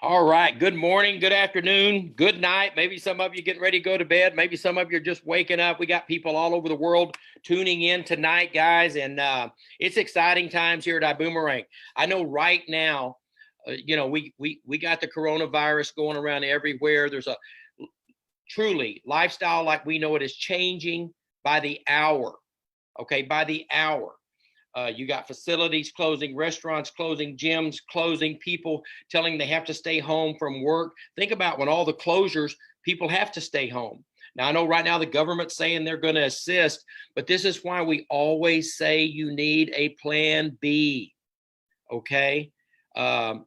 All right. Good morning, good afternoon, good night. Maybe some of you getting ready to go to bed. Maybe some of you are just waking up. We got people all over the world tuning in tonight, guys, and it's exciting times here at Ibuumerang. I know right now, we got the coronavirus going around everywhere. There's a truly lifestyle like we know it is changing by the hour. Okay, by the hour. You got facilities closing, restaurants closing, gyms closing, people telling they have to stay home from work. Think about when all the closures, people have to stay home. Now, I know right now the government's saying they're going to assist, but this is why we always say you need a plan B. Okay. I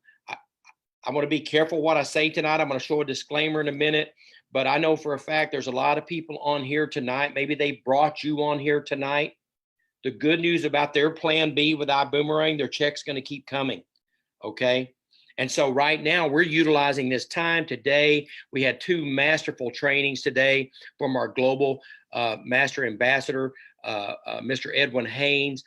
want to be careful what I say tonight. I'm going to show a disclaimer in a minute, but I know for a fact there's a lot of people on here tonight. Maybe they brought you on here tonight. The good news about their plan B with Ibuumerang, their check's going to keep coming. Okay. And so right now we're utilizing this time today. We had two masterful trainings today from our global master ambassador, Mr. Edwin Haynes.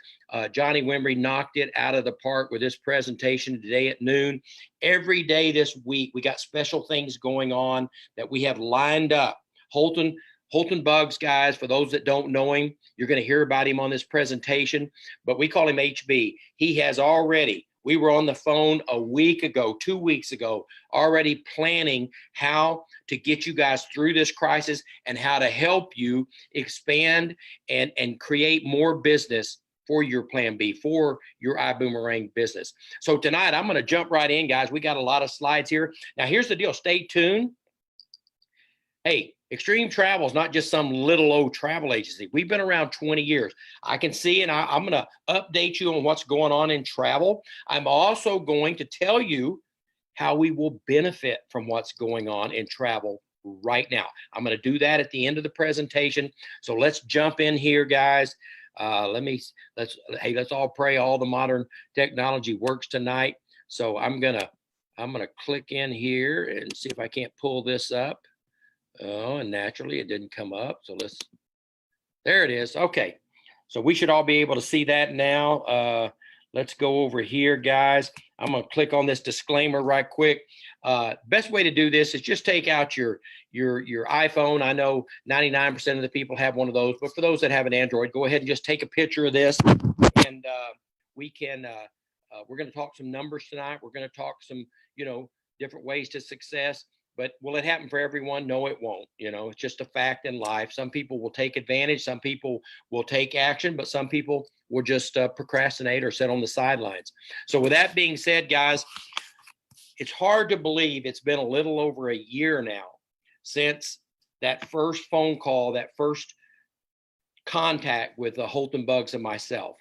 Johnny Wimbrey knocked it out of the park with this presentation today at noon. Every day this week, we got special things going on that we have lined up. Holton Buggs, guys, for those that don't know him, you're going to hear about him on this presentation, but we call him HB. He has already, we were on the phone a week ago, 2 weeks ago, already planning how to get you guys through this crisis and how to help you expand and create more business for your plan B, for your Ibuumerang business. So tonight, I'm going to jump right in, guys. We got a lot of slides here. Now, here's the deal. Stay tuned. Hey, Extreme Travel is not just some little old travel agency. We've been around 20 years. I can see, and I'm going to update you on what's going on in travel. I'm also going to tell you how we will benefit from what's going on in travel right now. I'm going to do that at the end of the presentation. So let's jump in here, guys. Let's all pray all the modern technology works tonight. So I'm gonna click in here and see if I can't pull this up. Oh, and naturally it didn't come up. So there it is. Okay. So we should all be able to see that now. Let's go over here, guys. I'm going to click on this disclaimer right quick. Best way to do this is just take out your iPhone. I know 99% of the people have one of those, but for those that have an Android, go ahead and just take a picture of this, and we're going to talk some numbers tonight. We're going to talk some, different ways to success. But will it happen for everyone? No, it won't. It's just a fact in life. Some people will take advantage. Some people will take action, but some people will just procrastinate or sit on the sidelines. So with that being said, guys, it's hard to believe it's been a little over a year now since that first phone call, that first contact with Holton Buggs and myself.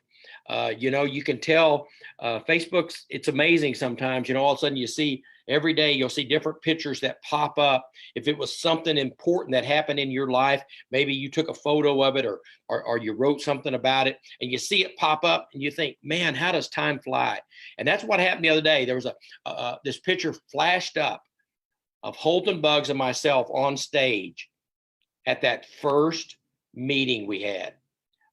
You can tell Facebook's, it's amazing sometimes, all of a sudden you see every day, you'll see different pictures that pop up. If it was something important that happened in your life, maybe you took a photo of it or you wrote something about it and you see it pop up and you think, man, how does time fly? And that's what happened the other day. There was this picture flashed up of Holton Buggs and myself on stage at that first meeting we had.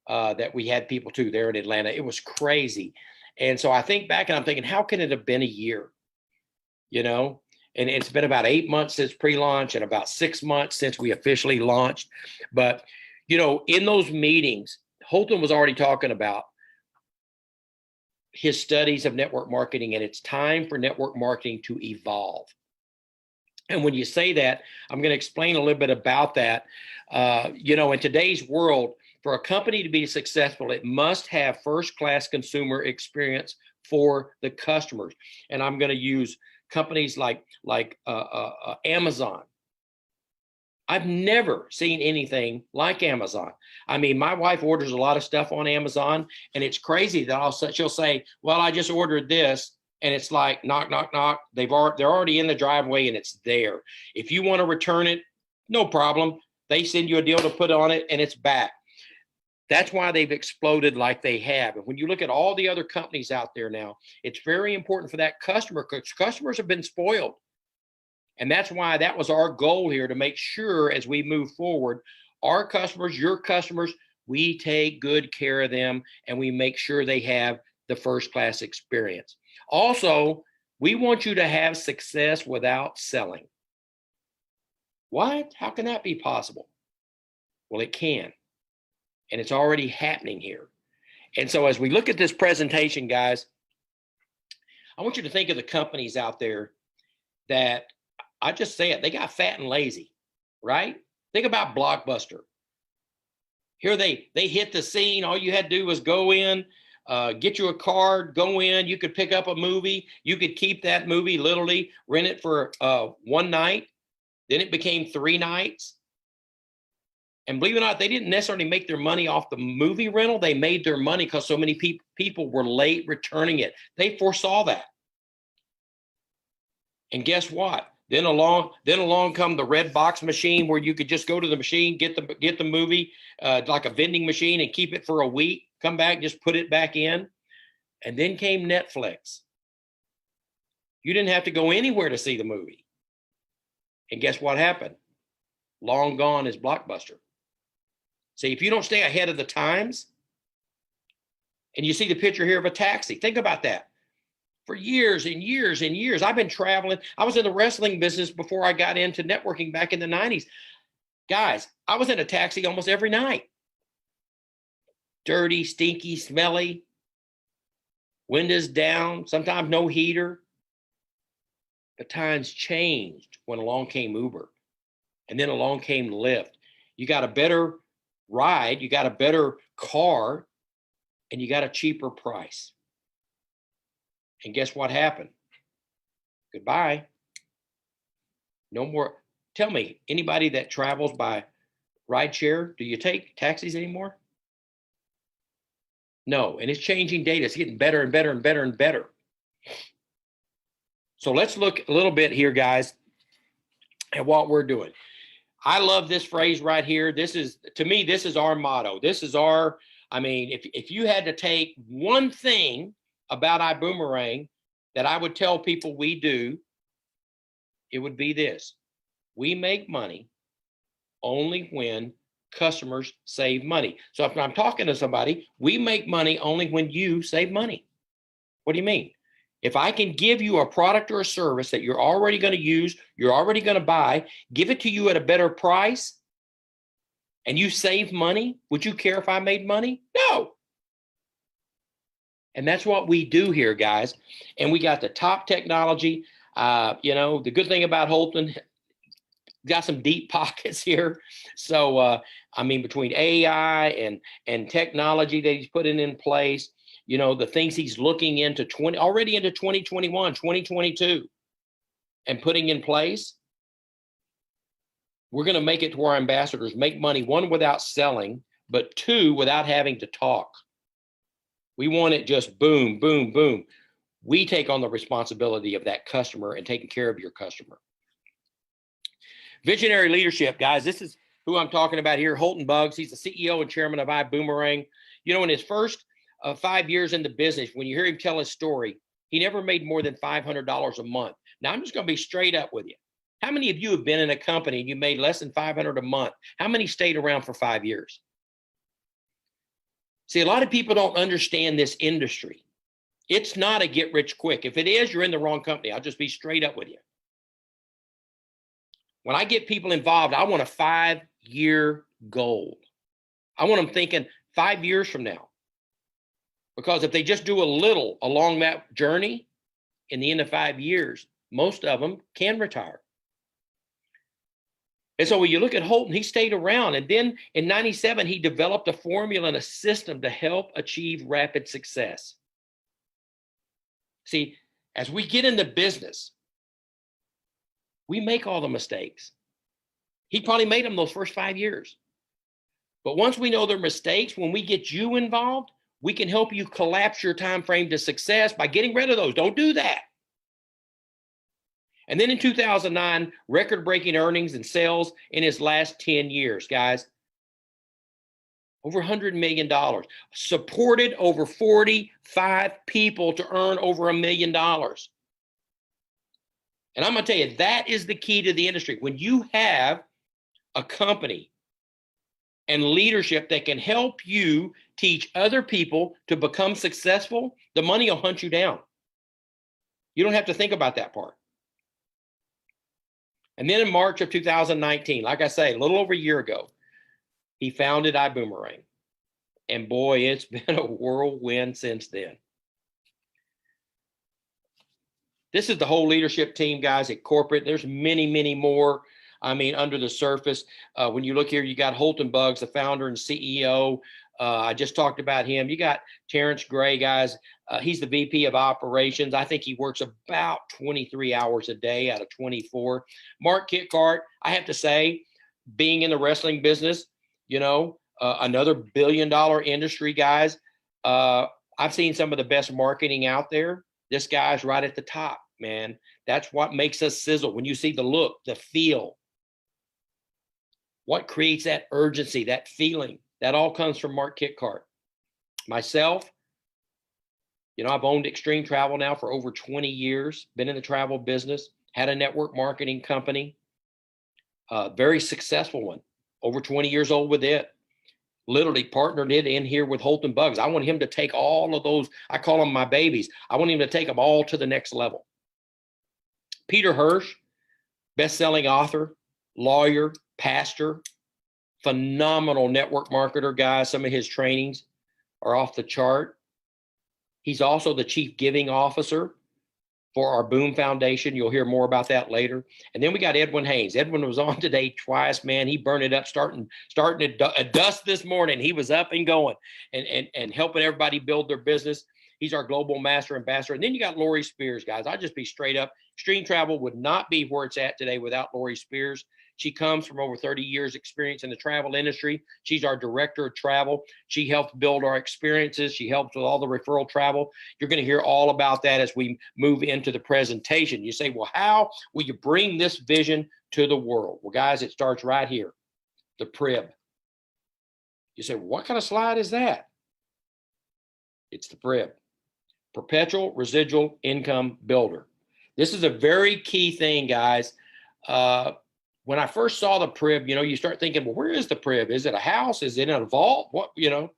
That we had people too there in Atlanta. It was crazy. And so I think back and I'm thinking, how can it have been a year? And it's been about 8 months since pre-launch and about 6 months since we officially launched. But, in those meetings, Holton was already talking about his studies of network marketing, and it's time for network marketing to evolve. And when you say that, I'm going to explain a little bit about that. In today's world, for a company to be successful, it must have first-class consumer experience for the customers. And I'm going to use companies like Amazon. I've never seen anything like Amazon. I mean, my wife orders a lot of stuff on Amazon, and it's crazy that she'll say, well, I just ordered this. And it's like, knock, knock, knock. They're already in the driveway and it's there. If you want to return it, no problem. They send you a deal to put on it and it's back. That's why they've exploded like they have. And when you look at all the other companies out there now, it's very important for that customer because customers have been spoiled. And that's why that was our goal here, to make sure as we move forward, our customers, your customers, we take good care of them and we make sure they have the first class experience. Also, We want you to have success without selling. What? How can that be possible? Well, it can. And it's already happening here. And so as we look at this presentation, guys, I want you to think of the companies out there that, I just say it, they got fat and lazy, right? Think about Blockbuster. Here they hit the scene. All you had to do was go in, get you a card, go in. You could pick up a movie. You could keep that movie, literally rent it for one night. Then it became 3 nights. And believe it or not, they didn't necessarily make their money off the movie rental. They made their money because so many people were late returning it. They foresaw that. And guess what? Then along come the red box machine where you could just go to the machine, get the movie like a vending machine and keep it for a week, come back, just put it back in. And then came Netflix. You didn't have to go anywhere to see the movie. And guess what happened? Long gone is Blockbuster. See, if you don't stay ahead of the times, and you see the picture here of a taxi, think about that. For years and years and years, I've been traveling. I was in the wrestling business before I got into networking back in the 90s. Guys, I was in a taxi almost every night. Dirty, stinky, smelly, windows down, sometimes no heater. But times changed when along came Uber. And then along came Lyft. You got a better ride, you got a better car, and you got a cheaper price. And guess what happened? Goodbye. No more. Tell me, anybody that travels by ride share, do you take taxis anymore? No, and it's changing data. It's getting better and better and better and better. So let's look a little bit here, guys, at what we're doing. I love this phrase right here. This is, to me, this is our motto. This is our, I mean, if you had to take one thing about Ibuumerang that I would tell people we do, it would be this. We make money only when customers save money. So if I'm talking to somebody, we make money only when you save money. What do you mean? If I can give you a product or a service that you're already going to use, you're already going to buy, give it to you at a better price, and you save money, would you care if I made money? No. And that's what we do here, guys. And we got the top technology. You know, the good thing about Holton, got some deep pockets here. So, I mean, between AI and technology that he's putting in place, you know, the things he's looking into already into 2021, 2022, and putting in place, we're going to make it to our ambassadors make money, one, without selling, but two, without having to talk. We want it just boom, boom, boom. We take on the responsibility of that customer and taking care of your customer. Visionary leadership, guys. This is who I'm talking about here, Holton Buggs. He's the CEO and chairman of Ibuumerang. You know, in his first 5 years in the business, when you hear him tell his story, he never made more than $500 a month. Now, I'm just going to be straight up with you. How many of you have been in a company and you made less than $500 a month? How many stayed around for 5 years? See, a lot of people don't understand this industry. It's not a get rich quick. If it is, you're in the wrong company. I'll just be straight up with you. When I get people involved, I want a 5-year goal. I want them thinking 5 years from now. Because if they just do a little along that journey, in the end of 5 years, most of them can retire. And so when you look at Holton, he stayed around. And then in 97, he developed a formula and a system to help achieve rapid success. See, as we get into business, we make all the mistakes. He probably made them those first 5 years. But once we know their mistakes, when we get you involved, we can help you collapse your time frame to success by getting rid of those. Don't do that. And then in 2009, record-breaking earnings and sales in his last 10 years, guys. Over $100 million. Supported over 45 people to earn over $1 million. And I'm going to tell you, that is the key to the industry. When you have a company and leadership that can help you teach other people to become successful, the money will hunt you down. You don't have to think about that part. And then in March of 2019, like I say, a little over a year ago, he founded Ibuumerang. And boy, it's been a whirlwind since then. This is the whole leadership team, guys, at corporate. There's many, many more. I mean, under the surface. When you look here, you got Holton Buggs, the founder and CEO. I just talked about him. You got Terrence Gray, guys. He's the VP of operations. I think he works about 23 hours a day out of 24. Mark Kitcart, I have to say, being in the wrestling business, you know, another billion-dollar industry, guys. I've seen some of the best marketing out there. This guy's right at the top, man. That's what makes us sizzle. When you see the look, the feel, what creates that urgency, that feeling, that all comes from Mark Kitcart. Myself, you know, I've owned Extreme Travel now for over 20 years, been in the travel business, had a network marketing company, very successful one, over 20 years old with it. Literally partnered it in here with Holton Buggs. I want him to take all of those, I call them my babies. I want him to take them all to the next level. Peter Hirsch, best-selling author, lawyer, pastor, phenomenal network marketer, guys. Some of his trainings are off the chart. He's also the chief giving officer for our Büüm Foundation. You'll hear more about that later. And then we got Edwin Haynes. Edwin was on today twice, man. He burned it up starting at dusk this morning. He was up and going and helping everybody build their business. He's our global master ambassador. And then you got Lori Spears, guys. I'll just be straight up. Extreme Travel would not be where it's at today without Lori Spears. She comes from over 30 years experience in the travel industry. She's our director of travel. She helps build our experiences. She helps with all the referral travel. You're going to hear all about that as we move into the presentation. You say, well, how will you bring this vision to the world? Well, guys, it starts right here, the PRIB. You say, well, what kind of slide is that? It's the PRIB, Perpetual Residual Income Builder. This is a very key thing, guys. When I first saw the PRIB, you know, you start thinking, well, where is the PRIB? Is it a house? Is it in a vault? What, you know?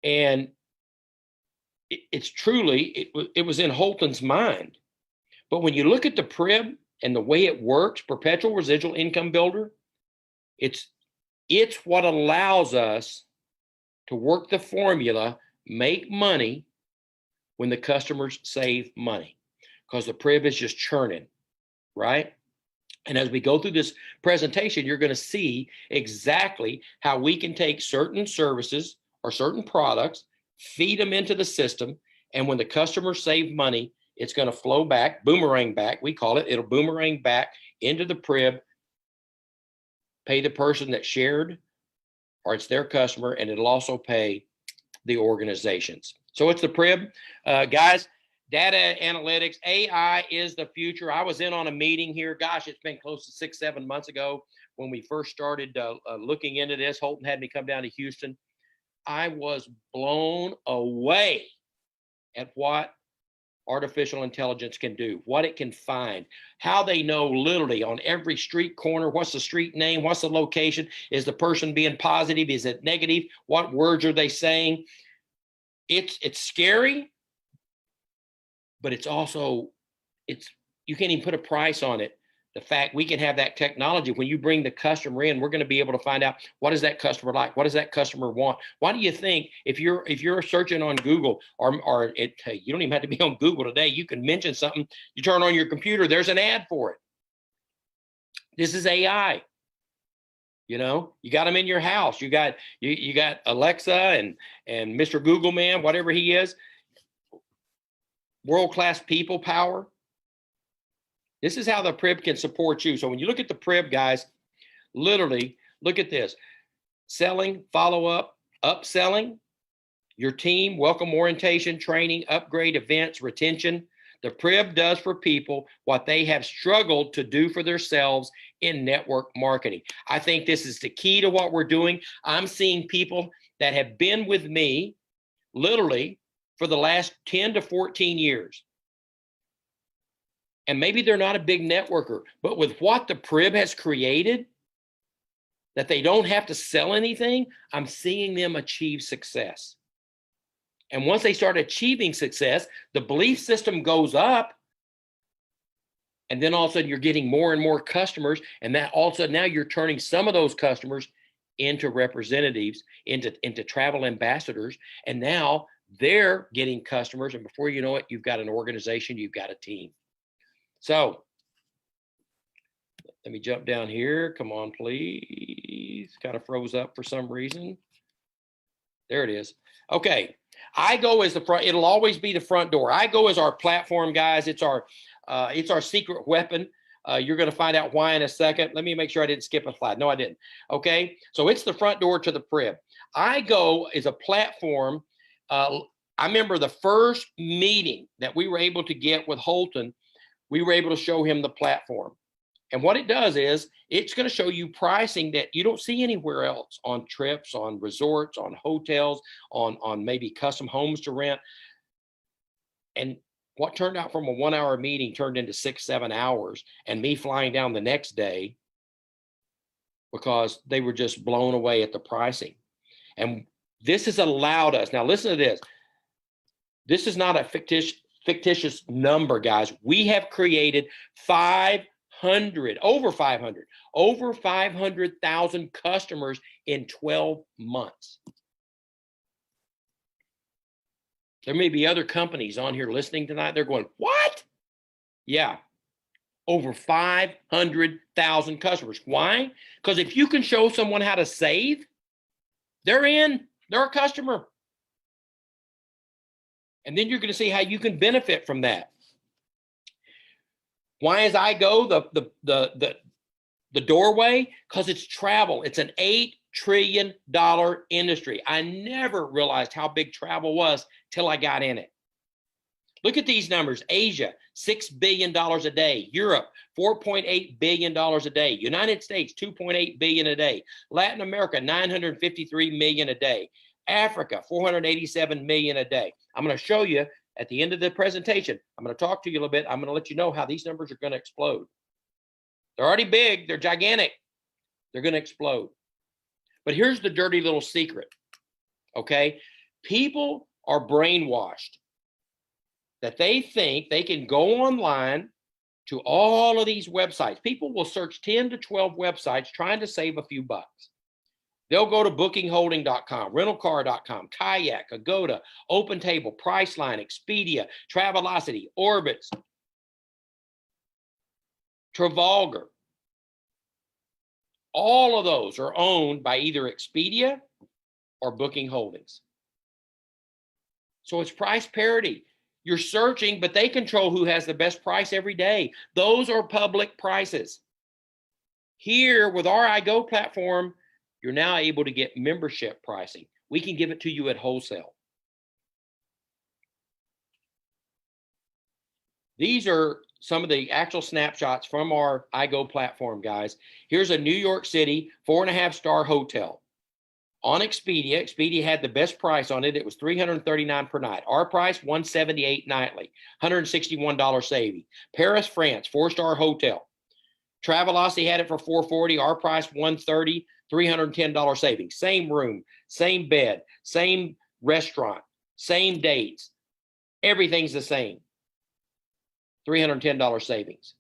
And it's truly, it was in Holton's mind. But when you look at the PRIB and the way it works, Perpetual Residual Income Builder, it's what allows us to work the formula, make money when the customers save money, because the PRIB is just churning, right? And as we go through this presentation, you're going to see exactly how we can take certain services or certain products, feed them into the system, and when the customers save money, it's going to flow back, boomerang back, we call it. It'll boomerang back into the PRIB, pay the person that shared, or it's their customer, and it'll also pay the organizations. So it's the PRIB. Guys, data analytics, AI is the future. I was in on a meeting here. Gosh, it's been close to 6-7 months ago when we first started looking into this. Holton had me come down to Houston. I was blown away at what artificial intelligence can do, what it can find, how they know literally on every street corner, what's the street name, what's the location, is the person being positive, is it negative, what words are they saying? It's scary, but it's also, you can't even put a price on it. The fact we can have that technology, when you bring the customer in, we're going to be able to find out, what is that customer like? What does that customer want? Why do you think if you're searching on Google or you don't even have to be on Google today, you can mention something, you turn on your computer, there's an ad for it. This is AI. You know, you got them in your house. You got Alexa and Mr. Google man, whatever he is. World-class people power. This is how the PRIB can support you. So when you look at the PRIB, guys, literally look at this: selling, follow-up, upselling, your team, welcome orientation, training, upgrade, events, retention. The PRIB does for people what they have struggled to do for themselves in network marketing. I think this is the key to what we're doing. I'm seeing people that have been with me literally for the last 10 to 14 years. And maybe they're not a big networker, but with what the PRIB has created, that they don't have to sell anything, I'm seeing them achieve success. And once they start achieving success, the belief system goes up And then all of a sudden you're getting more and more customers. And that all of a sudden now you're turning some of those customers into representatives, into travel ambassadors. And now they're getting customers. And before you know it, you've got an organization, you've got a team. So let me jump down here. Come on, please. Kind of froze up for some reason. There it is. Okay. iGo is the front. It'll always be the front door. iGo is our platform, guys. It's our secret weapon. You're going to find out why in a second. Let me make sure I didn't skip a slide. No, I didn't. Okay. So it's the front door to the crib. iGo is a platform. I remember the first meeting that we were able to get with Holton, we were able to show him the platform. And what it does is it's going to show you pricing that you don't see anywhere else on trips, on resorts, on hotels, on maybe custom homes to rent. And what turned out from a 1-hour meeting turned into 6-7 hours, and me flying down the next day because they were just blown away at the pricing. And this has allowed us, now listen to this. This is not a fictitious number, guys. We have created over 500,000 customers in 12 months. There may be other companies on here listening tonight. They're going, what? Yeah, over 500,000 customers. Why? Because if you can show someone how to save, they're in, they're a customer. And then you're going to see how you can benefit from that. Why is iGo the doorway? Because it's travel. It's an $8 trillion industry. I never realized how big travel was till I got in it. Look at these numbers. Asia, $6 billion a day. Europe, $4.8 billion a day. United States, $2.8 billion a day. Latin America, $953 million a day. Africa, $487 million a day. I'm going to show you at the end of the presentation. I'm going to talk to you a little bit. I'm going to let you know how these numbers are going to explode. They're already big. They're gigantic. They're going to explode. But here's the dirty little secret. Okay? People are brainwashed that they think they can go online to all of these websites. People will search 10 to 12 websites trying to save a few bucks. They'll go to bookingholding.com, rentalcar.com, Kayak, Agoda, OpenTable, Priceline, Expedia, Travelocity, Orbitz, Travelgar. All of those are owned by either Expedia or Booking Holdings. So it's price parity. You're searching, but they control who has the best price every day. Those are public prices. Here with our iGo platform, you're now able to get membership pricing. We can give it to you at wholesale. These are some of the actual snapshots from our iGo platform, guys. Here's a New York City 4.5-star hotel. On Expedia, Expedia had the best price on it. It was $339 per night. Our price, $178 nightly, $161 saving. Paris, France, 4-star hotel. Travelocity had it for $440. Our price, $130, $310 savings. Same room, same bed, same restaurant, same dates. Everything's the same. $310 savings.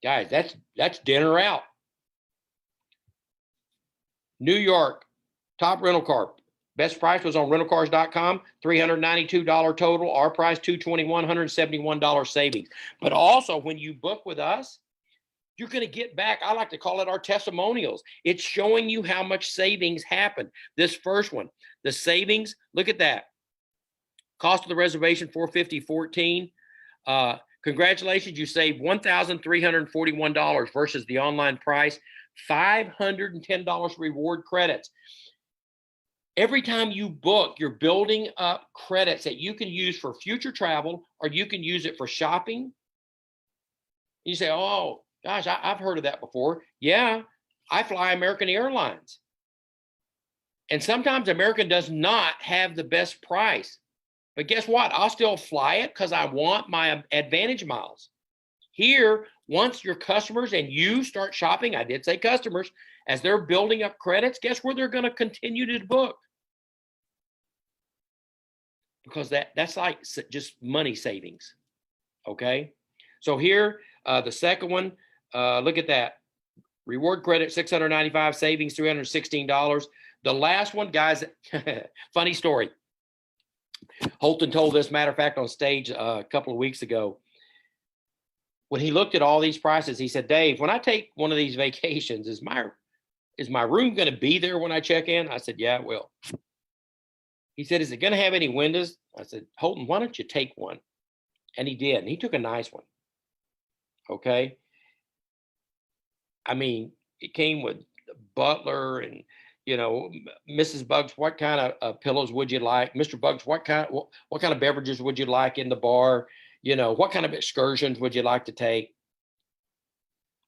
Guys, that's dinner out. New York, top rental car. Best price was on rentalcars.com, $392 total. Our price, $221, $171 savings. But also, when you book with us, you're going to get back, I like to call it our testimonials. It's showing you how much savings happened. This first one, the savings, look at that. Cost of the reservation, $450.14. Congratulations, you saved $1,341 versus the online price, $510 reward credits. Every time you book, you're building up credits that you can use for future travel, or you can use it for shopping. You say, oh, gosh, I've heard of that before. Yeah, I fly American Airlines. And sometimes American does not have the best price. But guess what? I'll still fly it because I want my Advantage miles. Here, once your customers and you start shopping, I did say customers, as they're building up credits, guess where they're going to continue to book? Because that's like just money savings. Okay? So here, The second one, look at that. Reward credit, $695, savings, $316. The last one, guys, funny story. Holton told this, matter of fact, on stage a couple of weeks ago. When he looked at all these prices, he said, Dave, when I take one of these vacations, is my room going to be there when I check in? I said, yeah, it will. He said, is it going to have any windows? I said, Holton, why don't you take one? And he did. And he took a nice one. Okay. I mean, it came with butler and, you know, Mrs. Bugs, what kind of pillows would you like? Mr. Bugs, what kind of beverages would you like in the bar? You know, what kind of excursions would you like to take?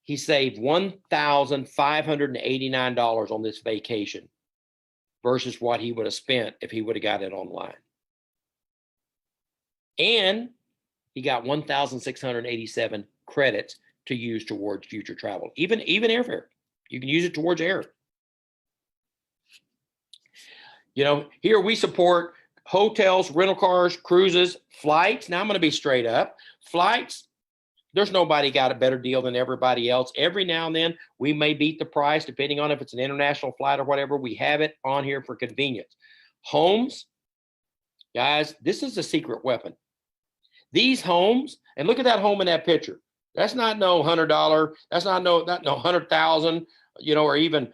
He saved $1,589 on this vacation versus what he would have spent if he would have got it online. And he got 1,687 credits to use towards future travel, even airfare. You can use it towards air. You know, here we support hotels, rental cars, cruises, flights. Now I'm going to be straight up. Flights, there's nobody got a better deal than everybody else. Every now and then we may beat the price depending on if it's an international flight or whatever. We have it on here for convenience. Homes, guys, this is a secret weapon. These homes, and look at that home in that picture. That's not no $100. That's not no 100,000, you know, or even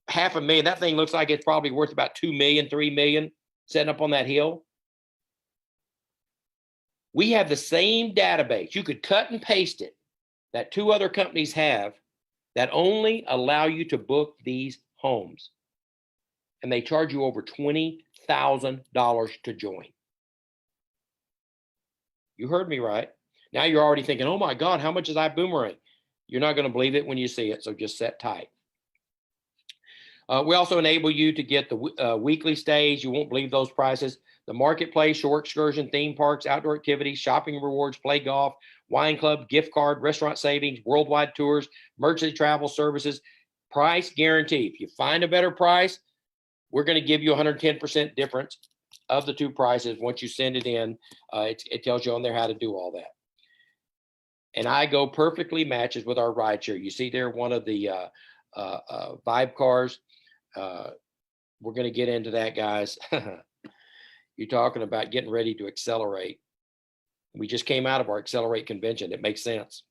$500,000. That thing looks like it's probably worth about 2 million, 3 million setting up on that hill. We have the same database. You could cut and paste it that two other companies have that only allow you to book these homes. And they charge you over $20,000 to join. You heard me right. Now you're already thinking, oh my God, how much is Ibuumerang? You're not going to believe it when you see it, so just sit tight. We also enable you to get the weekly stays. You won't believe those prices. The marketplace, shore excursion, theme parks, outdoor activities, shopping rewards, play golf, wine club, gift card, restaurant savings, worldwide tours, emergency travel services, price guarantee. If you find a better price, we're going to give you 110% difference of the two prices. Once you send it in, it tells you on there how to do all that. And iGo perfectly matches with our rideshare. You see there one of the Vibe cars. We're going to get into that, guys. You're talking about getting ready to accelerate. We just came out of our Accelerate convention. It makes sense.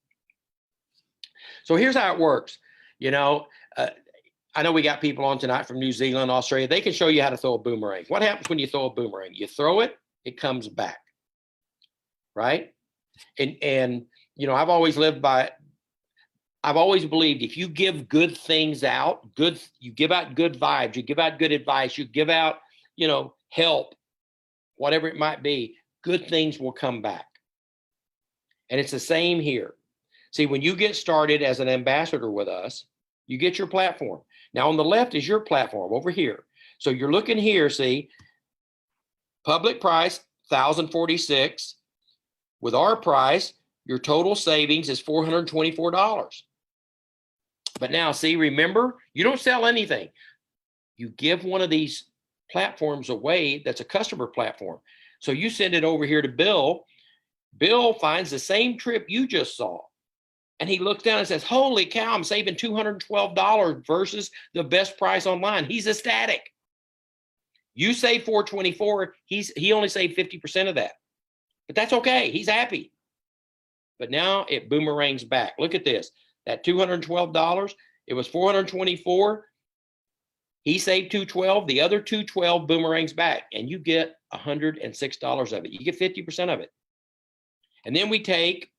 So here's how it works. You know, I know we got people on tonight from New Zealand, Australia. They can show you how to throw a boomerang. What happens when you throw a boomerang? You throw it, it comes back, right? And you know, I've always believed if you give good things out, you give out good vibes, you give out good advice, you give out, you know, help, whatever it might be, good things will come back. And it's the same here. See, when you get started as an ambassador with us, you get your platform. Now on the left is your platform over here. So you're looking here, see, public price, $1,046. With our price, your total savings is $424. But now, see, remember, you don't sell anything. You give one of these platforms away that's a customer platform. So you send it over here to Bill. Bill finds the same trip you just saw. And he looks down and says, holy cow, I'm saving $212 versus the best price online. He's ecstatic. You save $424. He only saved 50% of that. But that's okay. He's happy. But now it boomerangs back. Look at this. That $212, it was $424. He saved $212. The other $212 boomerangs back, and you get $106 of it. You get 50% of it. And then we take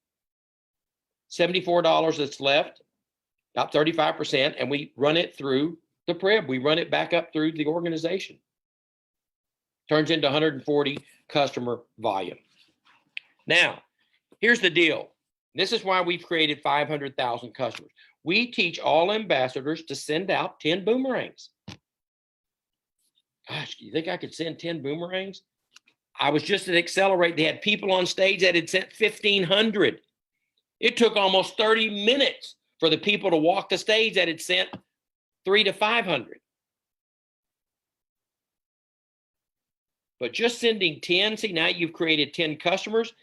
$74 that's left, about 35%, and we run it through the PREB. We run it back up through the organization. Turns into 140 customer volume. Now, here's the deal. This is why we've created 500,000 customers. We teach all ambassadors to send out 10 boomerangs. Gosh, do you think I could send 10 boomerangs? I was just at Accelerate. They had people on stage that had sent 1,500. It took almost 30 minutes for the people to walk the stage that had sent 300 to 500. But just sending 10, see, now you've created 10 customers.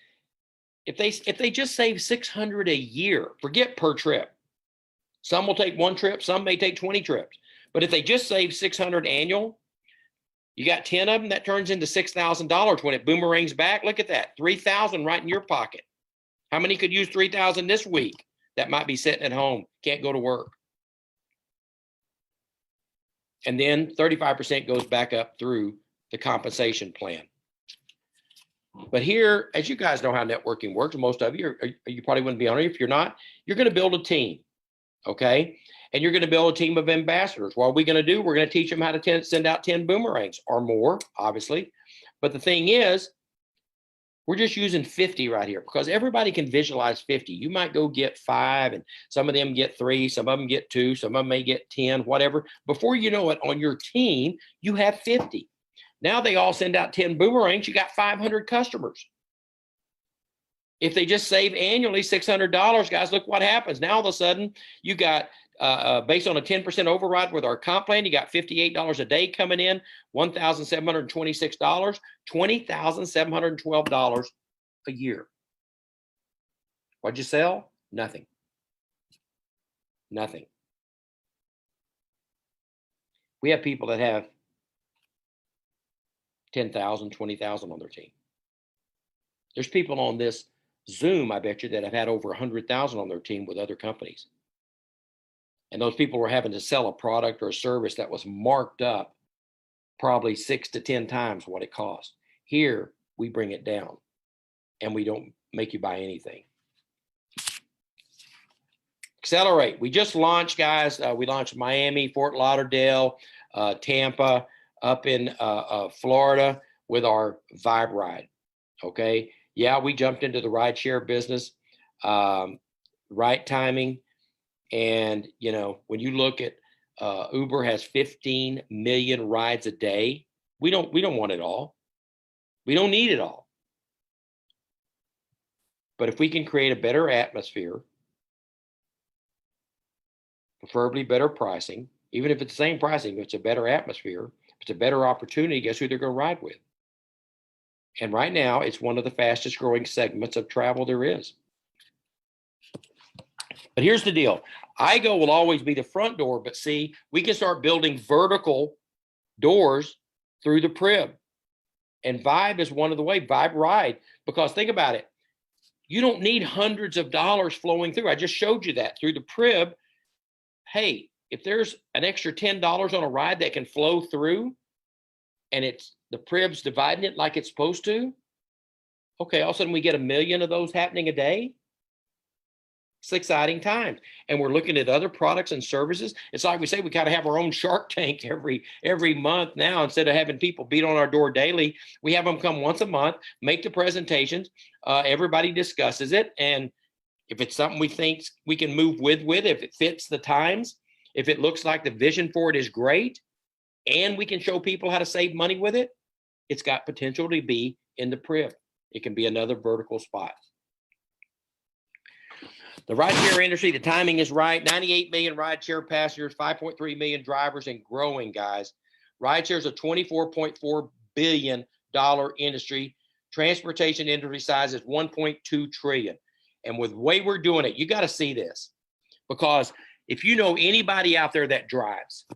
if they just save 600 a year, forget per trip. Some will take one trip, some may take 20 trips. But if they just save 600 annual, you got 10 of them, that turns into $6,000 when it boomerangs back. Look at that, 3,000 right in your pocket. How many could use 3,000 this week that might be sitting at home, can't go to work? And then 35% goes back up through the compensation plan. But here, as you guys know how networking works, most of you, you probably wouldn't be on it. If you're not, you're going to build a team, okay? And you're going to build a team of ambassadors. What are we going to do? We're going to teach them how to send out 10 boomerangs or more, obviously. But the thing is, we're just using 50 right here because everybody can visualize 50. You might go get 5, and some of them get 3, some of them get 2, some of them may get 10, whatever. Before you know it, on your team, you have 50. Now they all send out 10 boomerangs, you got 500 customers. If they just save annually $600, guys, look what happens. Now all of a sudden, you got, based on a 10% override with our comp plan, you got $58 a day coming in, $1,726, $20,712 a year. What'd you sell? Nothing. Nothing. We have people that have 10,000, 20,000 on their team. There's people on this Zoom, I bet you, that have had over 100,000 on their team with other companies. And those people were having to sell a product or a service that was marked up probably 6 to 10 times what it cost. Here, we bring it down and we don't make you buy anything. Accelerate. We just launched, guys. We launched Miami, Fort Lauderdale, Tampa, up in Florida with our Vibe Ride. Okay. Yeah, we jumped into the rideshare business, right timing. And, you know, when you look at Uber has 15 million rides a day. We don't want it all. We don't need it all. But if we can create a better atmosphere, preferably better pricing, even if it's the same pricing, if it's a better atmosphere, if it's a better opportunity, guess who they're going to ride with? And right now, it's one of the fastest growing segments of travel there is. But here's the deal. IGO will always be the front door, but see, we can start building vertical doors through the Prib. And Vibe is one of the way, Vibe Ride, because think about it. You don't need hundreds of dollars flowing through. I just showed you that through the Prib. Hey, if there's an extra $10 on a ride that can flow through and it's the Prib's dividing it like it's supposed to, okay, all of a sudden we get 1 million of those happening a day. It's exciting times. And we're looking at other products and services. It's like we say, we kind of have our own Shark Tank every month now. Instead of having people beat on our door daily, we have them come once a month, make the presentations. Everybody discusses it. And if it's something we think we can move with, if it fits the times, if it looks like the vision for it is great, and we can show people how to save money with it, it's got potential to be in the Prib. It can be another vertical spot. The rideshare industry, the timing is right. 98 million rideshare passengers, 5.3 million drivers, and growing, guys. Rideshare is a $24.4 billion industry. Transportation industry size is $1.2 trillion. And with the way we're doing it, you got to see this. Because if you know anybody out there that drives,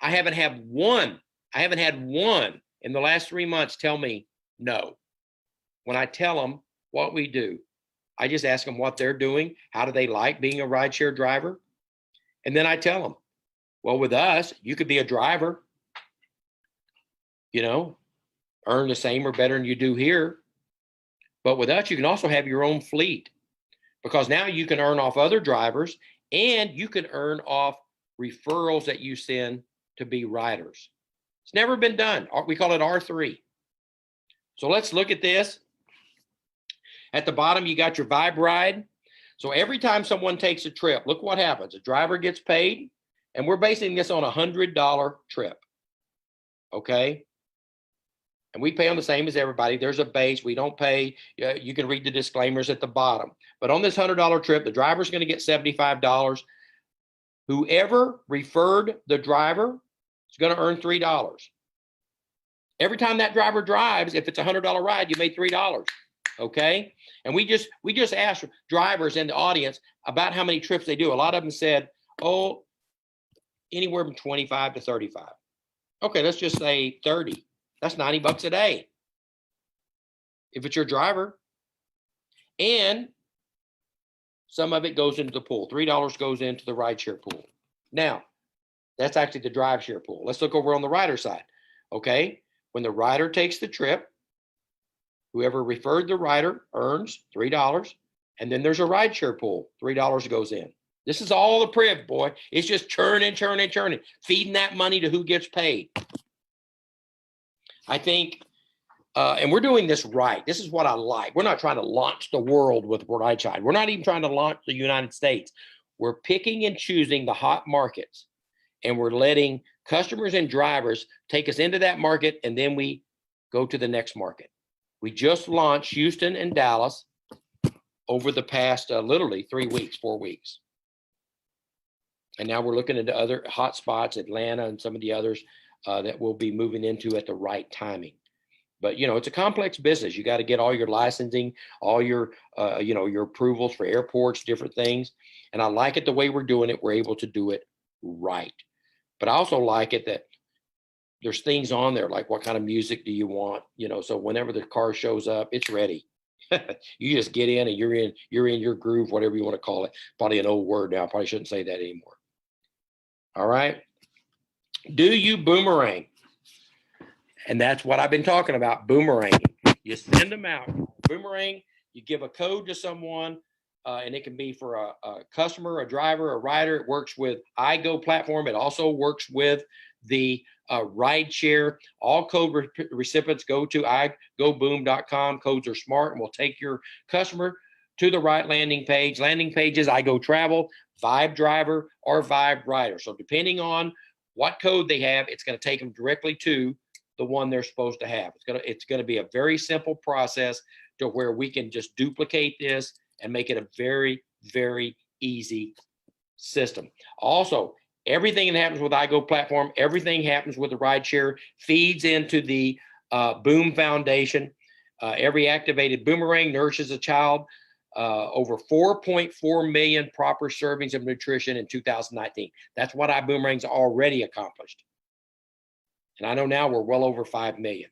I haven't had one in the last 3 months tell me no. When I tell them what we do, I just ask them what they're doing. How do they like being a rideshare driver? And then I tell them, well, with us, you could be a driver, you know, earn the same or better than you do here. But with us, you can also have your own fleet because now you can earn off other drivers and you can earn off referrals that you send to be riders. It's never been done. We call it R3. So let's look at this. At the bottom, you got your Vibe Ride. So every time someone takes a trip, look what happens. A driver gets paid, and we're basing this on a $100 trip, okay? And we pay on the same as everybody. There's a base. We don't pay. You can read the disclaimers at the bottom. But on this $100 trip, the driver's going to get $75. Whoever referred the driver is going to earn $3. Every time that driver drives, if it's a $100 ride, you made $3. Okay. And we just asked drivers in the audience about how many trips they do. A lot of them said, oh, anywhere from 25 to 35. Okay, let's just say 30. That's $90 a day if it's your driver. And some of it goes into the pool. $3 goes into the rideshare pool. Now, that's actually the drive share pool. Let's look over on the rider side. Okay, when the rider takes the trip, whoever referred the rider earns $3. And then there's a rideshare pool. $3 goes in. This is all the priv, boy. It's just churning, feeding that money to who gets paid. I think, and we're doing this right. This is what I like. We're not trying to launch the world with ride share. We're not even trying to launch the United States. We're picking and choosing the hot markets, and we're letting customers and drivers take us into that market, and then we go to the next market. We just launched Houston and Dallas over the past literally 3 weeks, 4 weeks. And now we're looking into other hot spots, Atlanta and some of the others that we'll be moving into at the right timing. But, you know, it's a complex business. You got to get all your licensing, all your, your approvals for airports, different things. And I like it the way we're doing it. We're able to do it right. But I also like it that there's things on there, like what kind of music do you want? You know, so whenever the car shows up, it's ready. You just get in and you're in your groove, whatever you want to call it. Probably an old word now. Probably shouldn't say that anymore. All right. Do you boomerang? And that's what I've been talking about, boomerang. You send them out. Boomerang, you give a code to someone, and it can be for a customer, a driver, a rider. It works with iGo platform. It also works with the rideshare. All code recipients go to igoboom.com. Codes are smart, and we'll take your customer to the right landing page. Landing pages, iGo Travel, Vibe Driver, or Vibe Rider. So depending on what code they have, it's going to take them directly to the one they're supposed to have. It's going to be a very simple process to where we can just duplicate this and make it a very, very easy system. Also, everything that happens with iGo platform, everything happens with the rideshare, feeds into the Büüm Foundation. Every activated boomerang nourishes a child. Over 4.4 million proper servings of nutrition in 2019. That's what Ibuumerang's already accomplished. And I know now we're well over 5 million.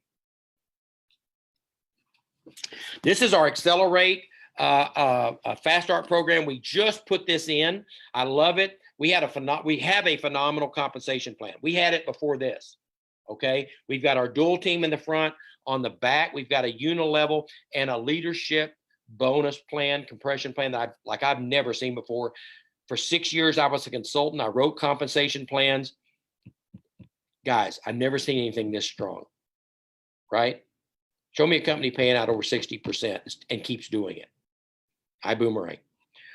This is our Accelerate Fast Start program. We just put this in. I love it. We have a phenomenal compensation plan. We had it before this. Okay. We've got our dual team in the front. On the back, we've got a unilevel and a leadership bonus plan, compression plan that I've never seen before. For 6 years, I was a consultant. I wrote compensation plans. Guys, I've never seen anything this strong, right? Show me a company paying out over 60% and keeps doing it. Ibuumerang.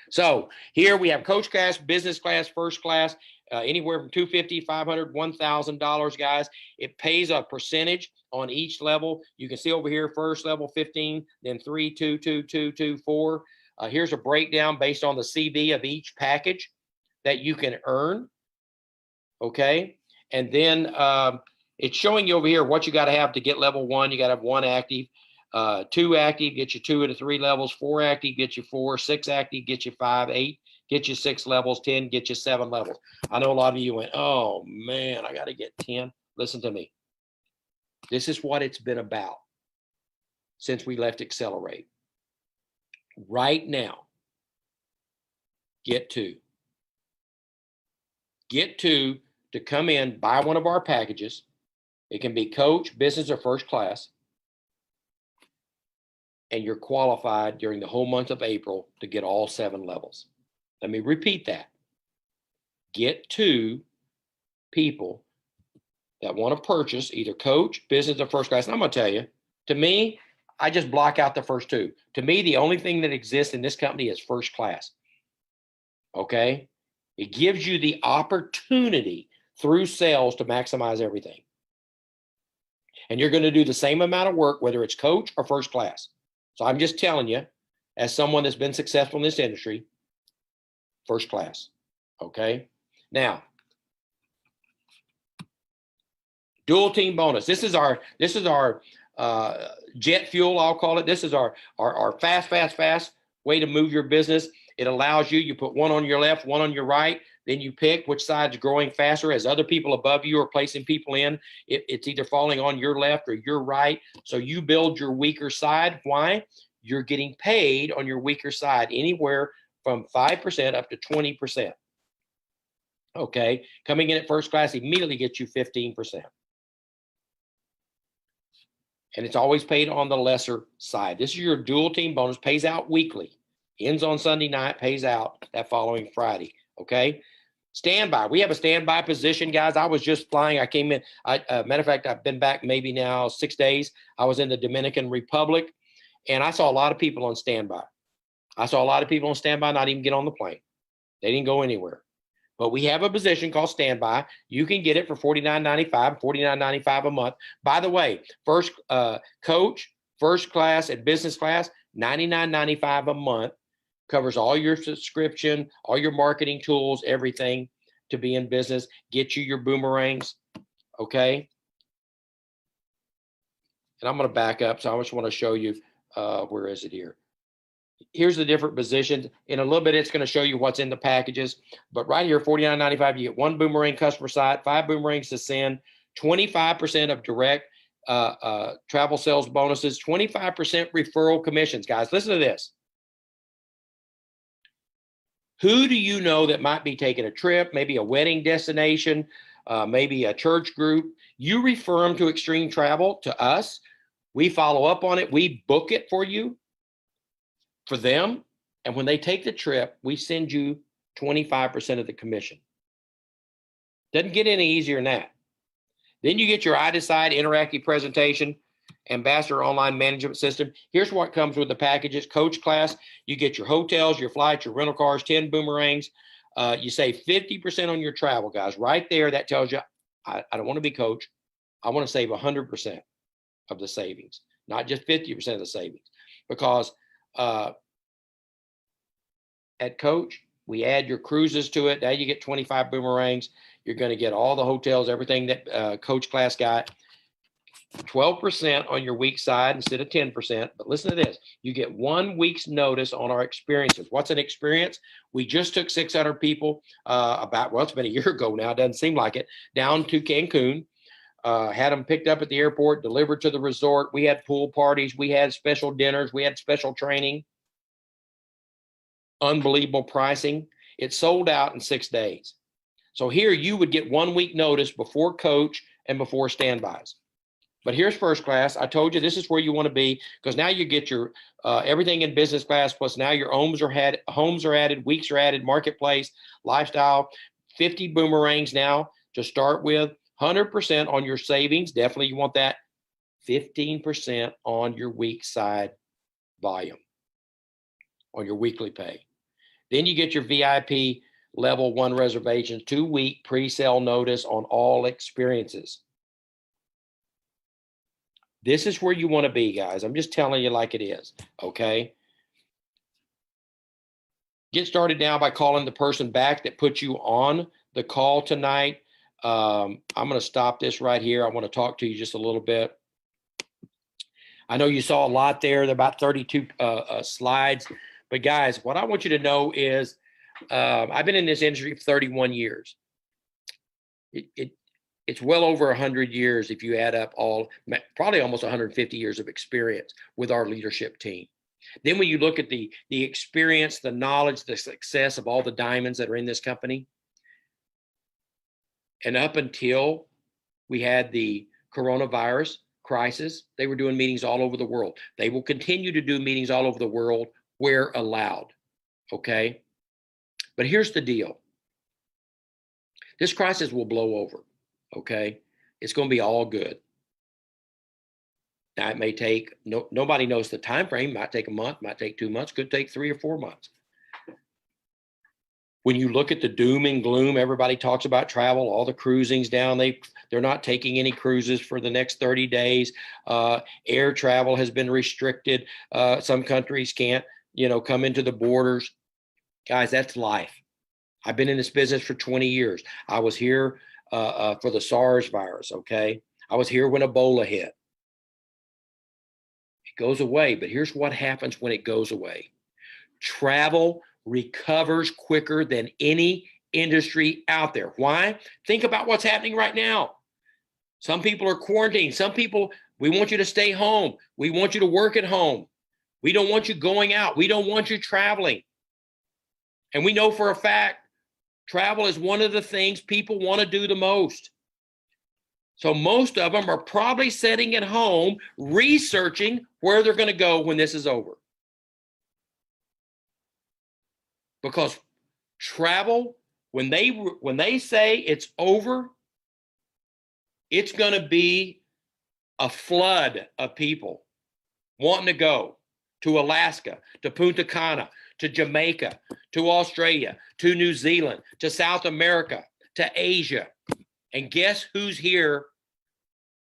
So here we have coach class, business class, first class, anywhere from $250, $500, $1,000, guys. It pays a percentage on each level. You can see over here, first level 15, then 3, 2, 2, 2, 2, 4. Here's a breakdown based on the CV of each package that you can earn. Okay. And then it's showing you over here what you got to have to get level 1. You got to have 1 active, 2 active, get you 2 to 3 levels, 4 active, get you 4, 6 active, get you 5, 8, get you 6 levels, 10, get you 7 levels. I know a lot of you went, oh man, I got to get 10. Listen to me. This is what it's been about since we left Accelerate. Right now, get two to come in, buy one of our packages. It can be coach, business, or first class. And you're qualified during the whole month of April to get all 7 levels. Let me repeat that. Get 2 people that want to purchase either coach, business, or first class. And I'm going to tell you, to me, I just block out the first 2. To me, the only thing that exists in this company is first class. Okay? It gives you the opportunity through sales to maximize everything. And you're going to do the same amount of work, whether it's coach or first class. So I'm just telling you, as someone that's been successful in this industry, first class. Okay? Now, dual team bonus. This is our jet fuel, I'll call it. This is our fast way to move your business. It allows you put one on your left, one on your right, then you pick which side's growing faster as other people above you are placing people in. It's either falling on your left or your right. So you build your weaker side. Why? You're getting paid on your weaker side anywhere from 5% up to 20%. Okay, coming in at first class immediately gets you 15%. And it's always paid on the lesser side. This is your dual team bonus, pays out weekly, ends on Sunday night, pays out that following Friday. Okay, standby. We have a standby position, guys. I was just flying. I came in. Matter of fact, I've been back maybe now 6 days. I was in the Dominican Republic, and I saw a lot of people on standby. I saw a lot of people on standby not even get on the plane. They didn't go anywhere. But we have a position called standby. You can get it for $49.95, $49.95 a month. By the way, first coach, first class, and business class, $99.95 a month. Covers all your subscription, all your marketing tools, everything to be in business. Get you your boomerangs, okay? And I'm going to back up, so I just want to show you, where is it here? Here's the different positions. In a little bit, it's going to show you what's in the packages. But right here, $49.95, you get 1 boomerang customer site, 5 boomerangs to send, 25% of direct travel sales bonuses, 25% referral commissions. Guys, listen to this. Who do you know that might be taking a trip, maybe a wedding destination, maybe a church group? You refer them to Extreme Travel, to us. We follow up on it. We book it for you, for them. And when they take the trip, we send you 25% of the commission. Doesn't get any easier than that. Then you get your iDecide interactive presentation, Ambassador online management system. Here's what comes with the packages. Coach class, you get your hotels, your flights, your rental cars, 10 boomerangs. You save 50% on your travel, guys. Right there, that tells you, I don't want to be coach. I want to save 100% of the savings, not just 50% of the savings. Because at Coach, we add your cruises to it. Now you get 25 boomerangs. You're going to get all the hotels, everything that Coach class got. 12% on your weak side instead of 10%. But listen to this. You get 1 week's notice on our experiences. What's an experience? We just took 600 people it's been a year ago now. It doesn't seem like it. Down to Cancun. Had them picked up at the airport, delivered to the resort. We had pool parties. We had special dinners. We had special training. Unbelievable pricing. It sold out in 6 days. So here you would get 1 week notice before Coach and before standbys. But here's first class. I told you this is where you want to be, because now you get your everything in business class, plus now your homes are added, weeks are added, marketplace, lifestyle, 50 boomerangs now to start with, 100% on your savings. Definitely you want that. 15% on your week side volume, on your weekly pay. Then you get your VIP level 1 reservations, 2-week pre-sale notice on all experiences. This is where you want to be, guys. I'm just telling you like it is, okay? Get started now by calling the person back that put you on the call tonight. I'm going to stop this right here. I want to talk to you just a little bit. I know you saw a lot there. There are about 32 slides. But guys, what I want you to know is I've been in this industry for 31 years. It's well over 100 years if you add up probably almost 150 years of experience with our leadership team. Then when you look at the experience, the knowledge, the success of all the diamonds that are in this company, and up until we had the coronavirus crisis, they were doing meetings all over the world. They will continue to do meetings all over the world where allowed, okay? But here's the deal. This crisis will blow over. Okay, it's going to be all good. Now it may take, nobody knows the time frame. Might take a month, might take 2 months, could take 3 or 4 months. When you look at the doom and gloom, everybody talks about travel, all the cruising's down. They're not taking any cruises for the next 30 days. Air travel has been restricted. Some countries can't, come into the borders. Guys, that's life. I've been in this business for 20 years. I was here for the SARS virus, okay? I was here when Ebola hit. goes away. But here's what happens when it goes away. Travel recovers quicker than any industry out there. Why? Think about what's happening right now. Some people are quarantined. Some people, we want you to stay home. We want you to work at home. We don't want you going out. We don't want you traveling. And we know for a fact, travel is one of the things people want to do the most. So most of them are probably sitting at home researching where they're going to go when this is over. Because travel, when they say it's over, it's going to be a flood of people wanting to go to Alaska, to Punta Cana, to Jamaica, to Australia, to New Zealand, to South America, to Asia. And guess who's here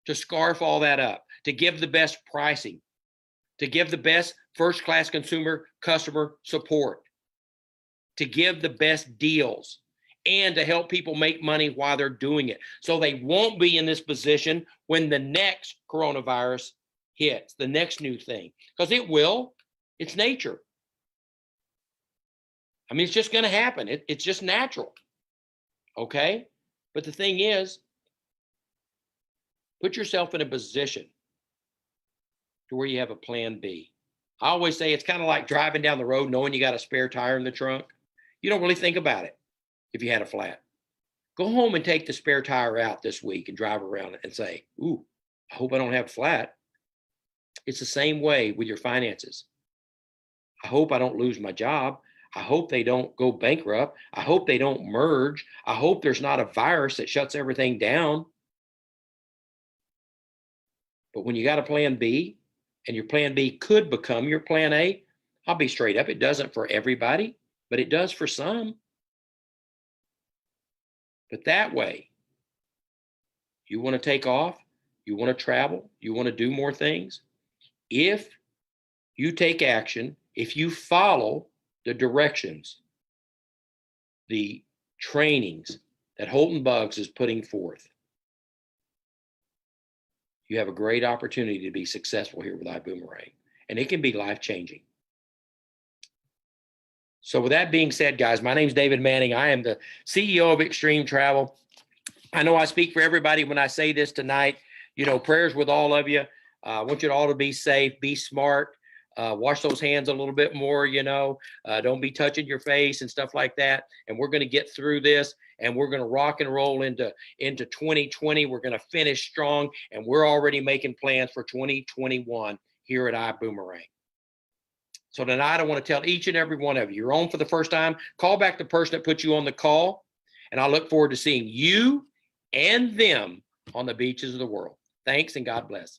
to scarf all that up, to give the best pricing, to give the best first-class customer support, to give the best deals, and to help people make money while they're doing it. So they won't be in this position when the next coronavirus hits, the next new thing, because it will. It's nature. I mean, it's just going to happen. It's just natural. Okay? But the thing is, put yourself in a position to where you have a plan B. I always say it's kind of like driving down the road knowing you got a spare tire in the trunk. You don't really think about it if you had a flat. Go home and take the spare tire out this week and drive around and say, ooh, I hope I don't have a flat. It's the same way with your finances. I hope I don't lose my job. I hope they don't go bankrupt. I hope they don't merge. I hope there's not a virus that shuts everything down. But when you got a plan B, and your plan B could become your plan A, I'll be straight up. It doesn't for everybody, but it does for some. But that way, you want to take off, you want to travel, you want to do more things. If you take action, if you follow the directions, the trainings that Holton Buggs is putting forth, you have a great opportunity to be successful here with Ibuumerang, and it can be life-changing. So with that being said, guys, my name is David Manning. I am the CEO of Extreme Travel. I know I speak for everybody when I say this tonight. You know, prayers with all of you. I want you all to be safe, be smart, wash those hands a little bit more, you know, don't be touching your face and stuff like that. And we're going to get through this, and we're going to rock and roll into 2020. We're going to finish strong, and we're already making plans for 2021 here at Ibuumerang. So tonight I want to tell each and every one of you, you're on for the first time, call back the person that put you on the call, and I look forward to seeing you and them on the beaches of the world. Thanks, and God bless.